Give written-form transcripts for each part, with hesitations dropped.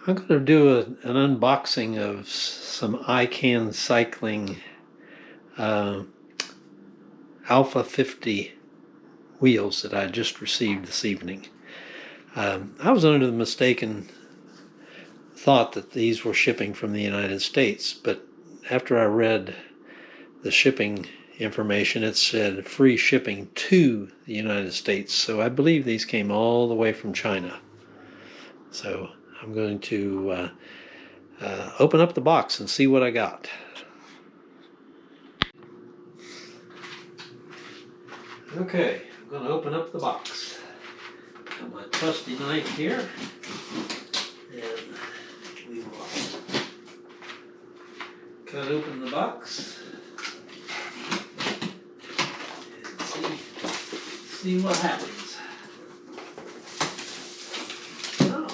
I'm going to do an unboxing of some ICAN Cycling Alpha 50 wheels that I just received this evening. I was under the mistaken thought that these were shipping from the United States, but after I read the shipping information, it said free shipping to the United States. So I believe these came all the way from China. So I'm going to open up the box and see what I got. Okay, I'm going to open up the box. Got my trusty knife here, and we will cut open the box and see what happens. Oh,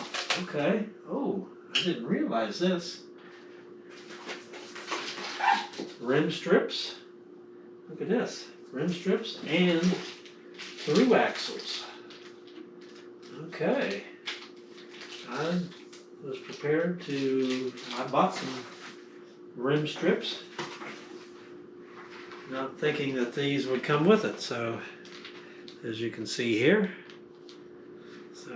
okay. Oh, I didn't realize this. Rim strips. Look at this. Rim strips and through axles. Okay. I was prepared to, I bought some rim strips, not thinking that these would come with it. So, as you can see here, so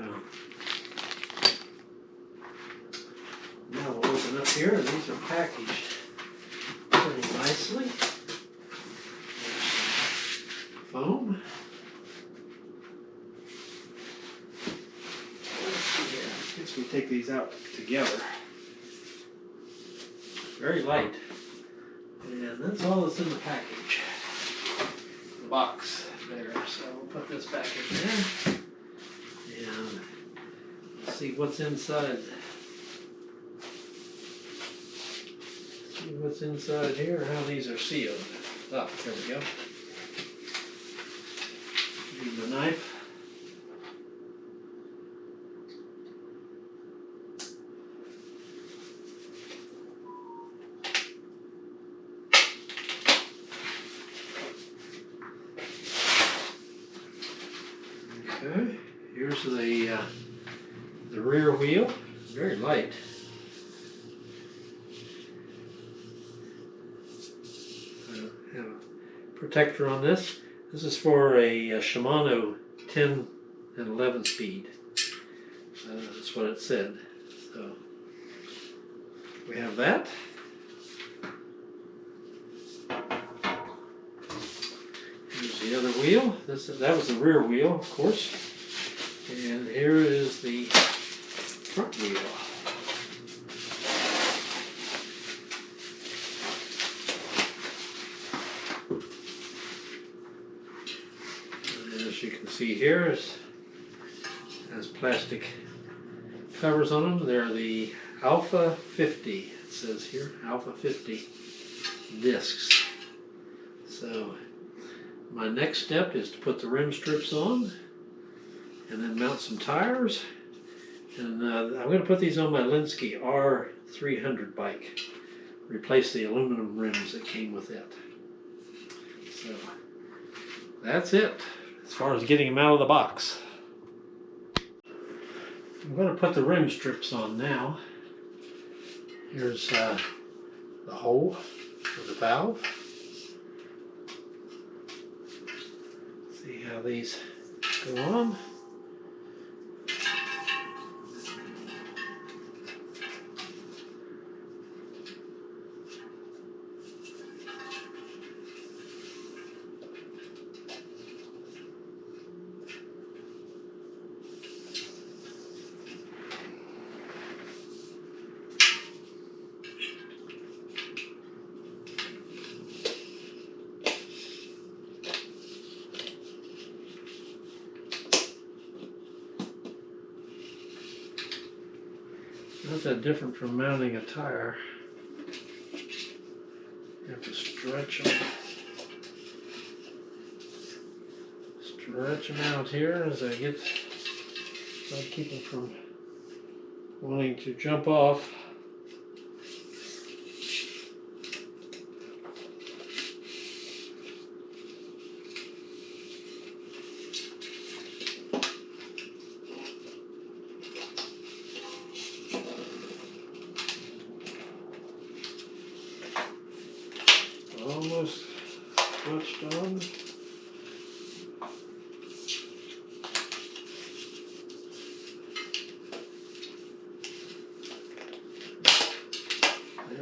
now we'll open up here, and these are packaged pretty nicely. Foam. I guess we take these out together. Very light. And that's all that's in the package. The box there. So we'll put this back in there. And see what's inside. See what's inside here, how these are sealed. Oh, there we go. Use the knife. Okay, here's the rear wheel. Very light. Have a protector on this. This is for a Shimano 10 and 11 speed. That's what it said. So we have that. Here's the other wheel. That was the rear wheel, of course. And here is the front wheel. As you can see here, it has plastic covers on them. They're the Alpha 50, it says here, Alpha 50 discs. So my next step is to put the rim strips on and then mount some tires. And I'm going to put these on my Linsky R300 bike. Replace the aluminum rims that came with it. So that's it as far as getting them out of the box. I'm going to put the rim strips on now. Here's the hole for the valve. See how these go on. Not that different from mounting a tire. You have to stretch them. Stretch them out here as I get, so I keep them from wanting to jump off.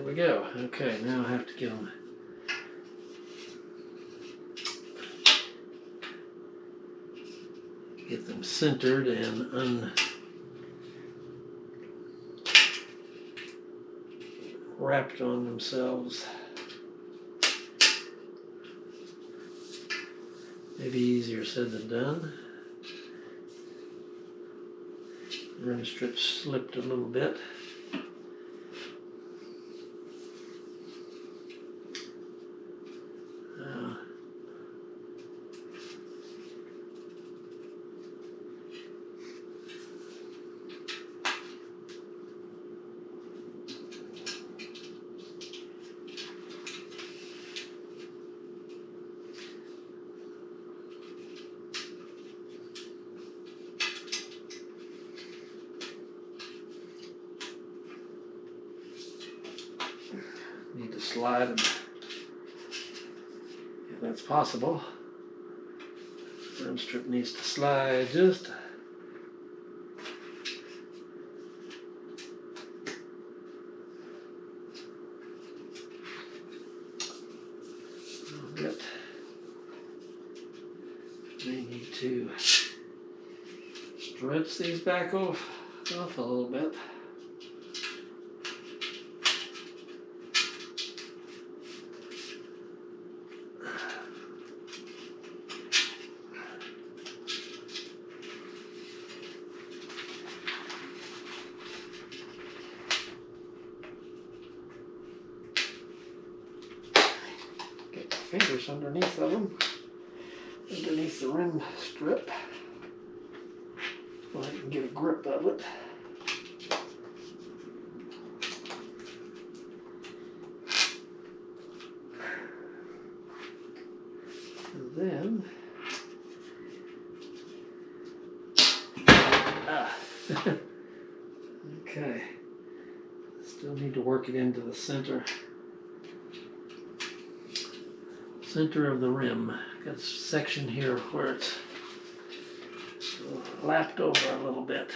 we go. Okay, now I have to get them centered and unwrapped on themselves. Maybe easier said than done. The rim strip slipped a little bit. Need to slide them if that's possible. Rim strip needs to slide just a little bit. May need to stretch these back off a little bit. Fingers underneath of them, underneath the rim strip, so I can get a grip of it. And then, okay, still need to work it into the center of the rim. Got a section here where it's lapped over a little bit.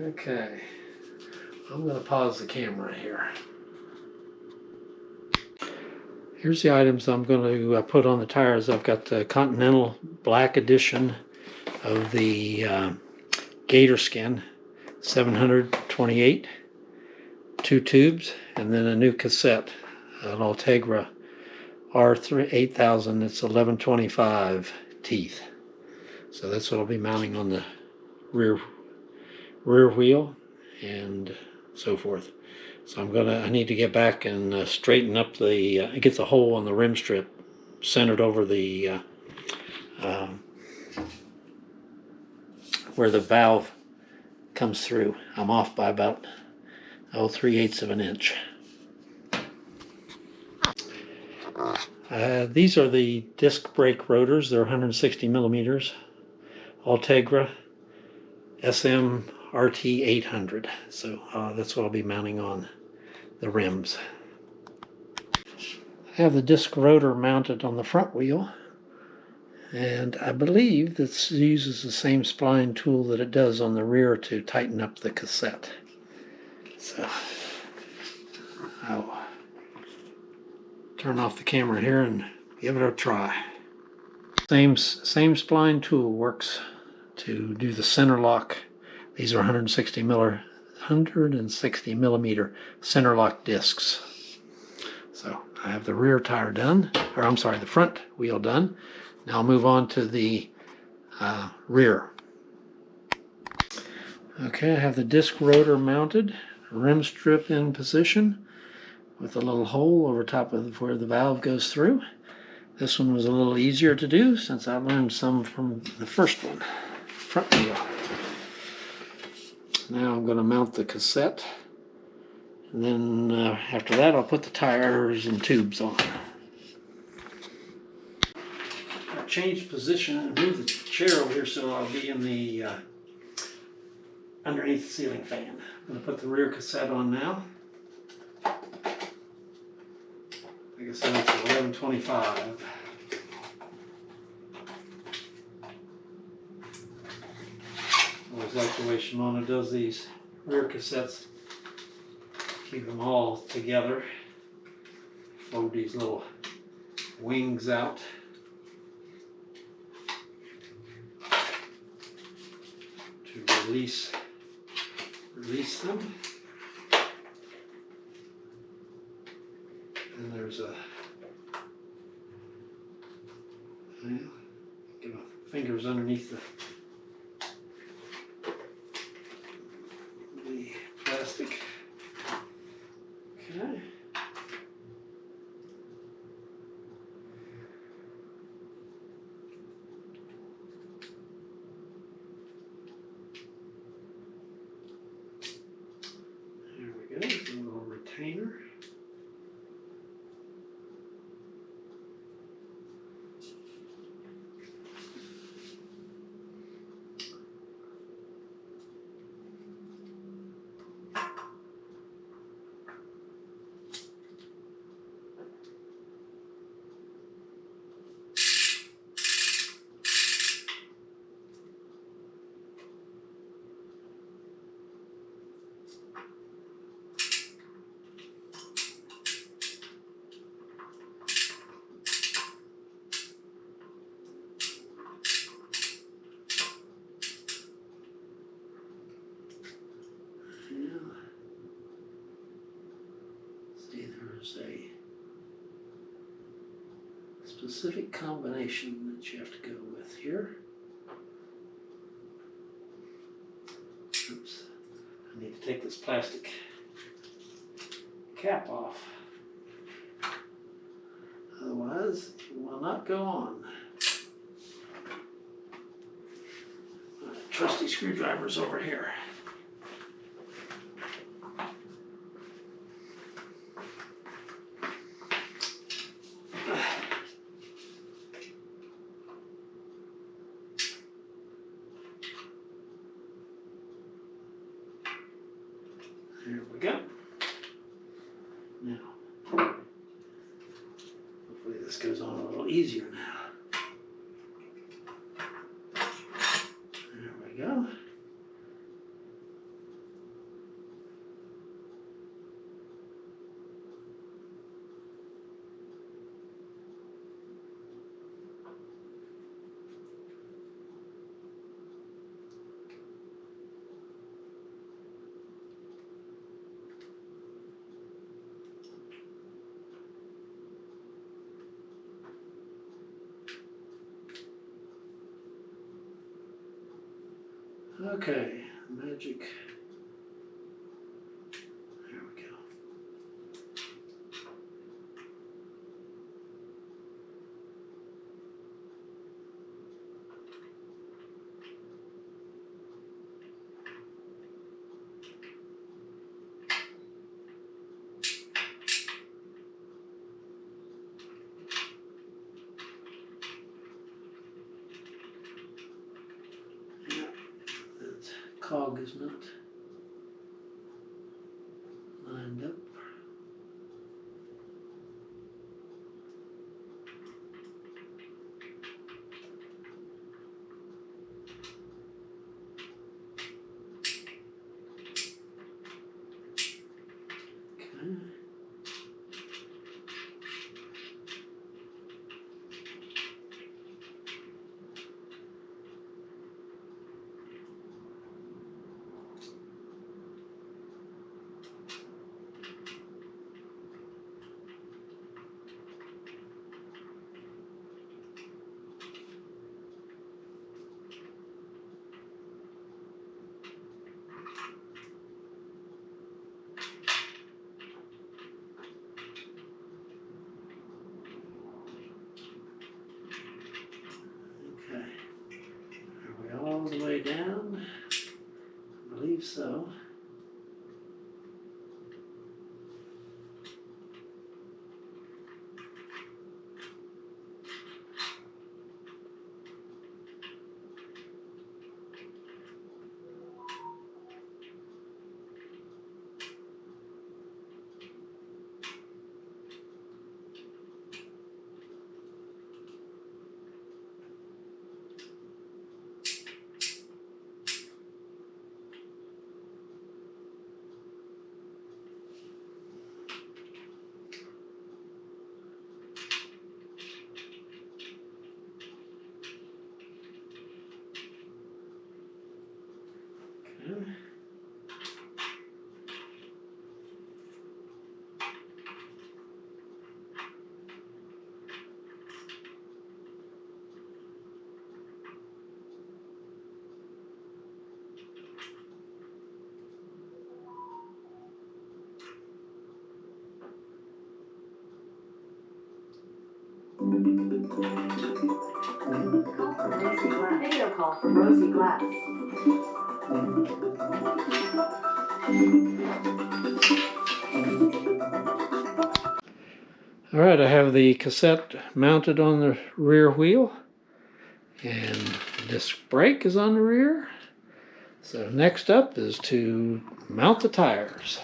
Okay, I'm going to pause the camera here. Here's the items I'm going to put on the tires. I've got the Continental Black Edition of the Gator Skin 728, 2 tubes, and then a new cassette, an Ultegra R3 8000. It's 1125 teeth. So that's what I'll be mounting on the rear wheel and so forth. So I need to get back and straighten up get the hole on the rim strip centered over the where the valve comes through. I'm off by about 3/8 of an inch. These are the disc brake rotors. They're 160 millimeters. Ultegra SM RT 800. So that's what I'll be mounting on the rims. I have the disc rotor mounted on the front wheel, and I believe this uses the same spline tool that it does on the rear to tighten up the cassette. So I'll turn off the camera here and give it a try. Same spline tool works to do the center lock. These are 160 millimeter center lock discs. So I have the rear tire done, or I'm sorry, the front wheel done. Now I'll move on to the rear. Okay, I have the disc rotor mounted, rim strip in position with a little hole over top of where the valve goes through. This one was a little easier to do since I learned some from the first one, front wheel. Now I'm going to mount the cassette, and then after that I'll put the tires and tubes on. changed position and moved the chair over here so I'll be in the underneath the ceiling fan. I'm going to put the rear cassette on now. Like I said, it's 11:25. Always like the way Shimano does these rear cassettes. Keep them all together. Fold these little wings out. To release them. And there's a, get my fingers underneath the plastic. Okay. There we go, a little retainer. See, there's a specific combination that you have to go with here. Oops, I need to take this plastic cap off. Otherwise, it will not go on. My trusty screwdriver's over here. There we go. Now, hopefully this goes on a little easier now. There we go. Okay, magic. There we go. Cog is not lined up. Okay. Video call from Rosie Glass. Alright, I have the cassette mounted on the rear wheel, and disc brake is on the rear. So next up is to mount the tires.